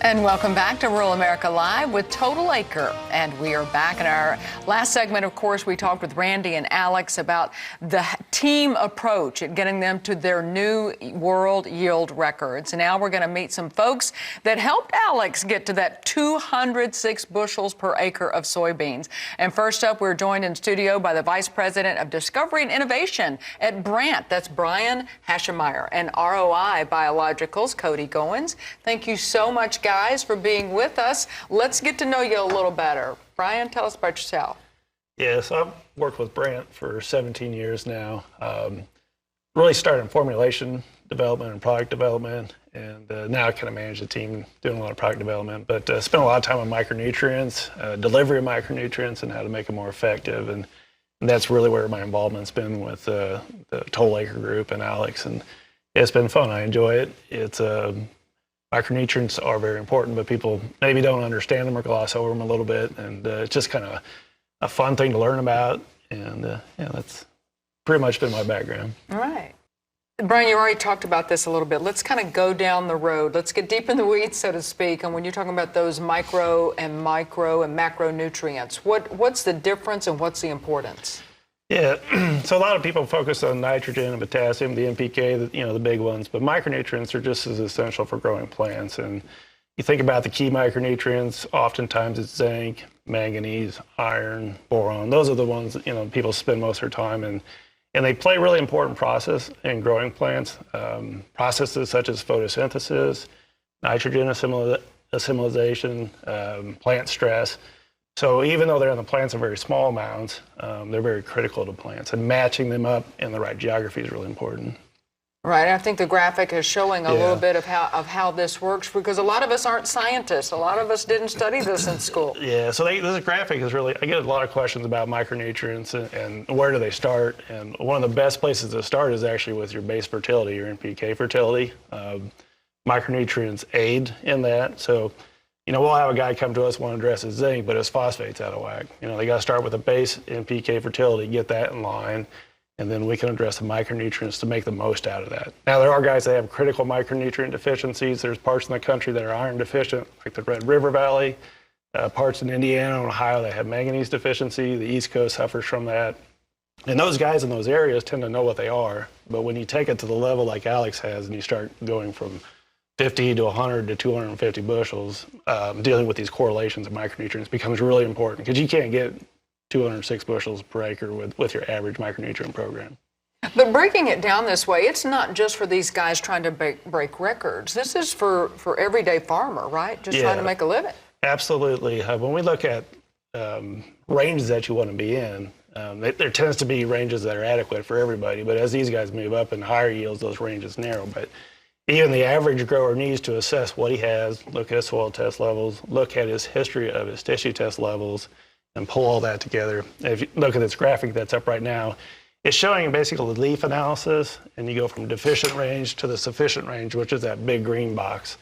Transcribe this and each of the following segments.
And welcome back to Rural America Live with Total Acre. And we are back in our last segment. Of course, we talked with Randy and Alex about the team approach at getting them to their new world yield records. And now we're going to meet some folks that helped Alex get to that 206 bushels per acre of soybeans. And first up, we're joined in studio by the Vice President of Discovery and Innovation at BRANDT. That's Brian Hashemeyer. And ROI Biologicals, Cody Goins. Thank you so much, guys, for being with us. Let's get to know you a little better. Brian, tell us about yourself. Yes, I've worked with BRANDT for 17 years now. Really started in formulation development and product development, and now I kind of manage the team doing a lot of product development, but spent a lot of time on micronutrients, delivery of micronutrients, and how to make them more effective. And that's really where my involvement's been with the Total Acre Group and Alex. And it's been fun. I enjoy it. It's micronutrients are very important, but people maybe don't understand them or gloss over them a little bit. And it's just kind of a fun thing to learn about. And yeah, that's pretty much been my background. All right. Brian, you already talked about this a little bit. Let's kind of go down the road. Let's get deep in the weeds, so to speak. And when you're talking about those micro and macronutrients, what's the difference and what's the importance? Yeah, so a lot of people focus on nitrogen and potassium, the NPK, the big ones, but micronutrients are just as essential for growing plants. And you think about the key micronutrients, oftentimes it's zinc, manganese, iron, boron. Those are the ones that, people spend most of their time in. And they play a really important process in growing plants. Processes such as photosynthesis, nitrogen assimilation, plant stress. So even though they're in the plants in very small amounts, they're very critical to plants, and matching them up in the right geography is really important. Right. I think the graphic is showing a little bit of how this works, because a lot of us aren't scientists. A lot of us didn't study this in school. Yeah. So this graphic is really, I get a lot of questions about micronutrients and where do they start. And one of the best places to start is actually with your base fertility, your NPK fertility. Micronutrients aid in that. So we'll have a guy come to us want to address his zinc, but his phosphate's out of whack. They got to start with a base NPK fertility, get that in line, and then we can address the micronutrients to make the most out of that. Now, there are guys that have critical micronutrient deficiencies. There's parts in the country that are iron deficient, like the Red River Valley, parts in Indiana and Ohio that have manganese deficiency. The East Coast suffers from that. And those guys in those areas tend to know what they are, but when you take it to the level like Alex has and you start going from 50 to 100 to 250 bushels, dealing with these correlations of micronutrients becomes really important, because you can't get 206 bushels per acre with your average micronutrient program. But breaking it down this way, it's not just for these guys trying to break records. This is for everyday farmer, right? Just trying to make a living. Absolutely. When we look at ranges that you want to be in, there tends to be ranges that are adequate for everybody. But as these guys move up in higher yields, those ranges narrow. But even the average grower needs to assess what he has, look at his soil test levels, look at his history of his tissue test levels, and pull all that together. If you look at this graphic that's up right now, it's showing basically the leaf analysis, and you go from deficient range to the sufficient range, which is that big green box.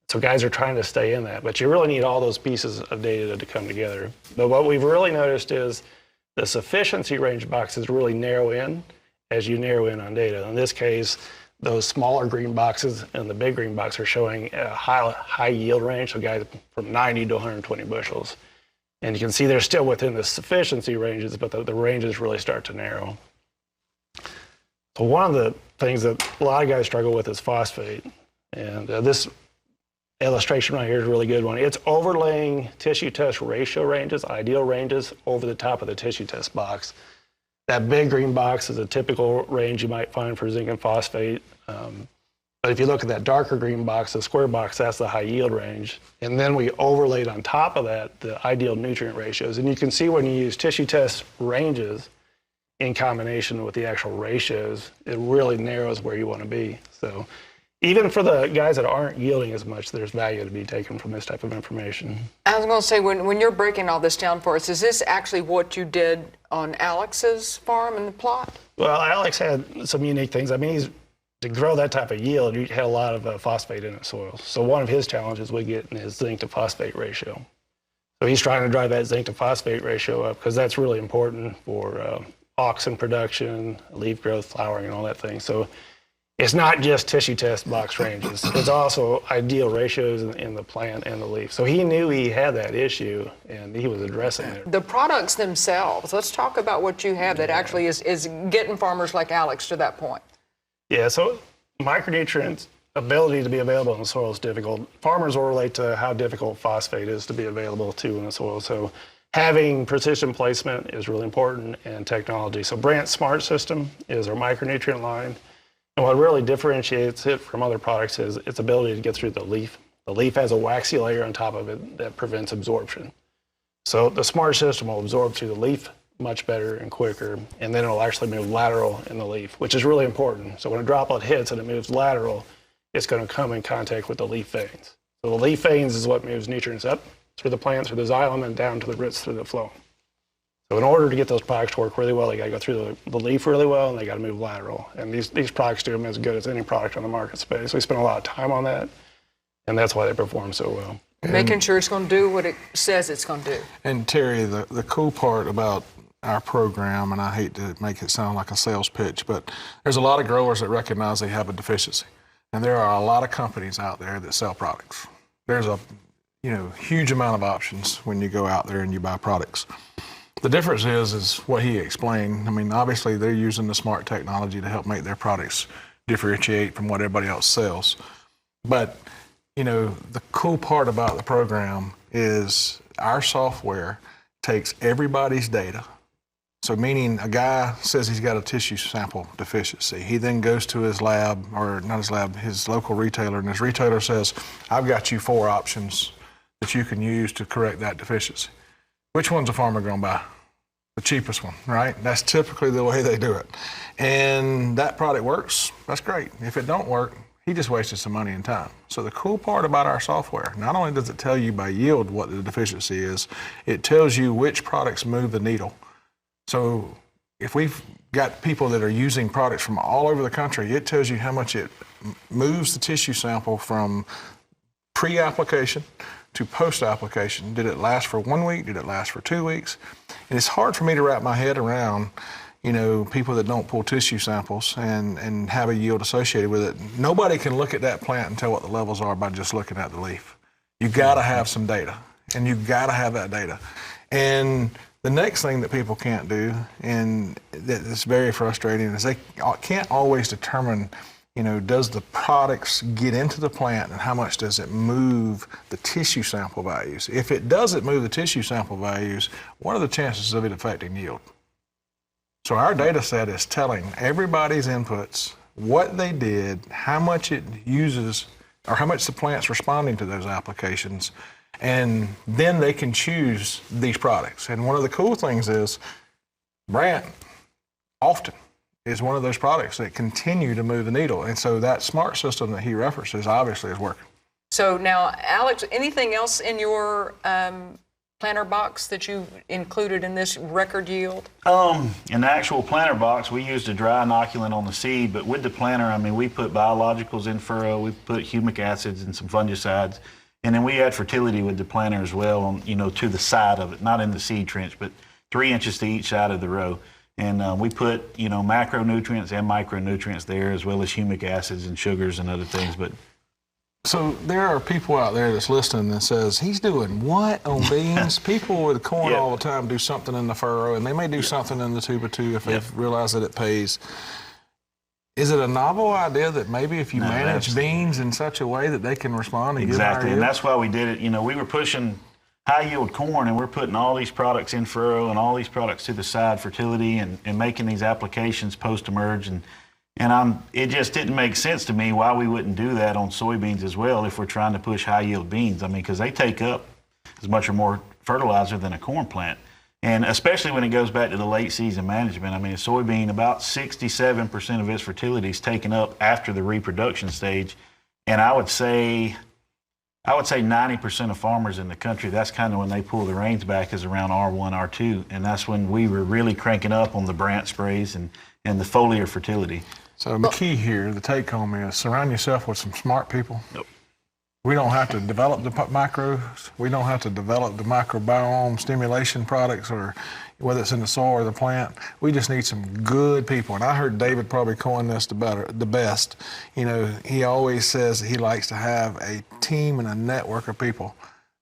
So guys are trying to stay in that, but you really need all those pieces of data to come together. But what we've really noticed is the sufficiency range boxes really narrow in as you narrow in on data. In this case, those smaller green boxes and the big green box are showing a high yield range, so guys from 90 to 120 bushels. And you can see they're still within the sufficiency ranges, but the ranges really start to narrow. So one of the things that a lot of guys struggle with is phosphate. And this illustration right here is a really good one. It's overlaying tissue test ratio ranges, ideal ranges, over the top of the tissue test box. That big green box is a typical range you might find for zinc and phosphate. But if you look at that darker green box, the square box, that's the high yield range. And then we overlaid on top of that the ideal nutrient ratios. And you can see when you use tissue test ranges in combination with the actual ratios, it really narrows where you want to be. So even for the guys that aren't yielding as much, there's value to be taken from this type of information. I was going to say, when you're breaking all this down for us, is this actually what you did on Alex's farm in the plot? Well, Alex had some unique things. I mean, to grow that type of yield, you had a lot of phosphate in the soil. So one of his challenges we get in his zinc to phosphate ratio. So he's trying to drive that zinc to phosphate ratio up, because that's really important for auxin production, leaf growth, flowering, and all that thing. So it's not just tissue test box ranges. It's also ideal ratios in the plant and the leaf. So he knew he had that issue, and he was addressing it. The products themselves, let's talk about what you have that actually is getting farmers like Alex to that point. Yeah, so micronutrients ability to be available in the soil is difficult. Farmers will relate to how difficult phosphate is to be available too in the soil. So having precision placement is really important, and technology. So BRANDT Smart System is our micronutrient line. And what really differentiates it from other products is its ability to get through the leaf. The leaf has a waxy layer on top of it that prevents absorption. So the Smart System will absorb through the leaf much better and quicker, and then it'll actually move lateral in the leaf, which is really important. So when a droplet hits and it moves lateral, it's going to come in contact with the leaf veins. So the leaf veins is what moves nutrients up through the plant, through the xylem, and down to the roots through the phloem. So in order to get those products to work really well, they got to go through the leaf really well, and they got to move lateral. And these products do them as good as any product on the market space. We spend a lot of time on that, and that's why they perform so well. Making sure it's going to do what it says it's going to do. And Terry, the cool part about our program, and I hate to make it sound like a sales pitch, but there's a lot of growers that recognize they have a deficiency. And there are a lot of companies out there that sell products. There's a huge amount of options when you go out there and you buy products. The difference is what he explained. I mean, obviously they're using the smart technology to help make their products differentiate from what everybody else sells. But, the cool part about the program is our software takes everybody's data. So meaning a guy says he's got a tissue sample deficiency. He then goes to his lab, or not his lab, his local retailer, and his retailer says, I've got you 4 options that you can use to correct that deficiency. Which one's a farmer going to buy? The cheapest one, right? That's typically the way they do it. And that product works, that's great. If it don't work, he just wasted some money and time. So the cool part about our software, not only does it tell you by yield what the deficiency is, it tells you which products move the needle. So if we've got people that are using products from all over the country, it tells you how much it moves the tissue sample from pre-application to post-application. Did it last for 1 week? Did it last for 2 weeks? And it's hard for me to wrap my head around, people that don't pull tissue samples and have a yield associated with it. Nobody can look at that plant and tell what the levels are by just looking at the leaf. You gotta have some data, and you gotta have that data. And the next thing that people can't do, and that's very frustrating, is they can't always determine, does the products get into the plant and how much does it move the tissue sample values? If it doesn't move the tissue sample values, what are the chances of it affecting yield? So our data set is telling everybody's inputs, what they did, how much it uses, or how much the plant's responding to those applications, and then they can choose these products. And one of the cool things is BRANDT often is one of those products that continue to move the needle. And so that smart system that he references obviously is working. So now, Alex, anything else in your planter box that you included in this record yield? In the actual planter box, we used a dry inoculant on the seed, but with the planter, we put biologicals in furrow, we put humic acids and some fungicides. And then we add fertility with the planter as well, to the side of it, not in the seed trench, but 3 inches to each side of the row. And we put, macronutrients and micronutrients there, as well as humic acids and sugars and other things. But so there are people out there that's listening and says, he's doing what on beans? People with corn all the time do something in the furrow, and they may do something in the tuba too if they've realized that it pays. Is it a novel idea that maybe if you manage beans in such a way that they can respond and get higher yield? And that's why we did it. We were pushing high yield corn, and we're putting all these products in furrow and all these products to the side, fertility, and making these applications post-emerge. And it just didn't make sense to me why we wouldn't do that on soybeans as well if we're trying to push high yield beans. Because they take up as much or more fertilizer than a corn plant. And especially when it goes back to the late season management. A soybean, about 67% of its fertility is taken up after the reproduction stage. And I would say 90% of farmers in the country, that's kind of when they pull the reins back, is around R1, R2. And that's when we were really cranking up on the BRANDT sprays and the foliar fertility. So the key here, the take home is surround yourself with some smart people. Yep. We don't have to develop the macros. We don't have to develop the microbiome stimulation products, or whether it's in the soil or the plant. We just need some good people. And I heard David probably coin this the best. You know, he always says he likes to have a team and a network of people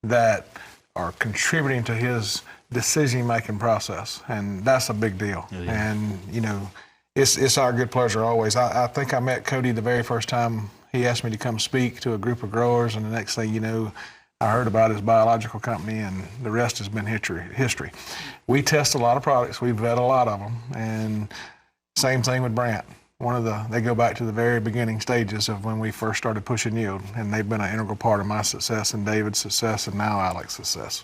that are contributing to his decision-making process, and that's a big deal. And you know, it's our good pleasure always. I think I met Cody the very first time he asked me to come speak to a group of growers, and the next thing you know, I heard about his biological company, and the rest has been history. We test a lot of products, we vet a lot of them, and same thing with BRANDT. They go back to the very beginning stages of when we first started pushing yield, and they've been an integral part of my success and David's success and now Alex's success.